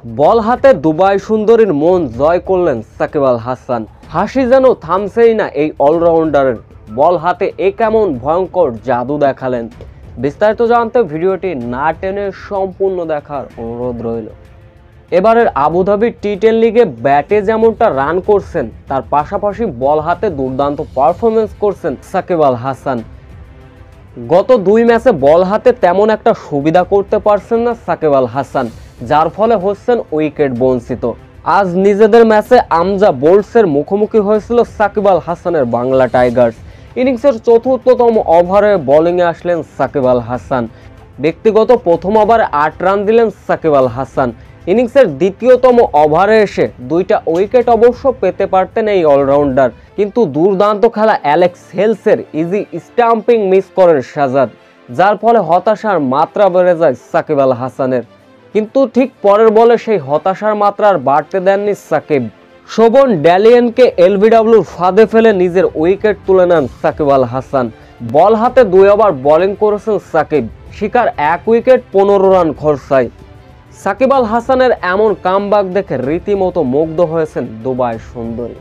বল হাতে দুবাই সুন্দরীর মন জয় করলেন সাকিব আল হাসান। হাসি যেন থামছেই না এই অলরাউন্ডারের। বল হাতে এ কেমন ভয়ঙ্কর জাদু দেখালেন। বিস্তারিত জানতে ভিডিওটি না টেনে সম্পূর্ণ দেখার অনুরোধ রইল। এবারের আবুধাবি টি10 লিগে ব্যাটে যেমনটা রান করছেন, তার পাশাপাশি বল হাতে দুর্দান্ত পারফরমেন্স করছেন সাকিব আল হাসান। গত 2 ম্যাচে বল হাতে তেমন একটা সুবিধা করতে পারছেন না সাকিব আল হাসান, যার ফলে হচ্ছেন উইকেট বঞ্চিত। আজ নিজেদের ম্যাচে আমজা বোল্টসের মুখোমুখি হয়েছিল সাকিব আল হাসানের বাংলা টাইগার্স। ইনিংসের চতুর্থতম ওভারে বোলিংয়ে আসলেন সাকিব আল হাসান। ব্যক্তিগত প্রথম ওভারে 8 রান দিলেন সাকিব আল হাসান। ইনিংসের দ্বিতীয়তম ওভারে এসে 2টা উইকেট অবশ্য পেতে পারতেন এই অলরাউন্ডার, কিন্তু দুর্দান্ত খেলা অ্যালেক্স হেলসের ইজি স্টাম্পিং মিস করেন শাহজাদ, যার ফলে হতাশার মাত্রা বেড়ে যায় সাকিব আল হাসানের। কিন্তু ঠিক পরের বলে সেই হতাশার মাত্রা আর বাড়তে দেননি সাকিব। শোভন ড্যালিয়েনকে এলবিডব্লিউর ফাঁদে ফেলে নিজের উইকেট তুলে নেন সাকিব আল হাসান। বল হাতে 2 ওভার বোলিং করেছেন সাকিব, শিকার 1 উইকেট 15 রান খরচায়। সাকিব আল হাসানের এমন কামব্যাক দেখে রীতিমতো মুগ্ধ হয়েছেন দুবাই সুন্দরী।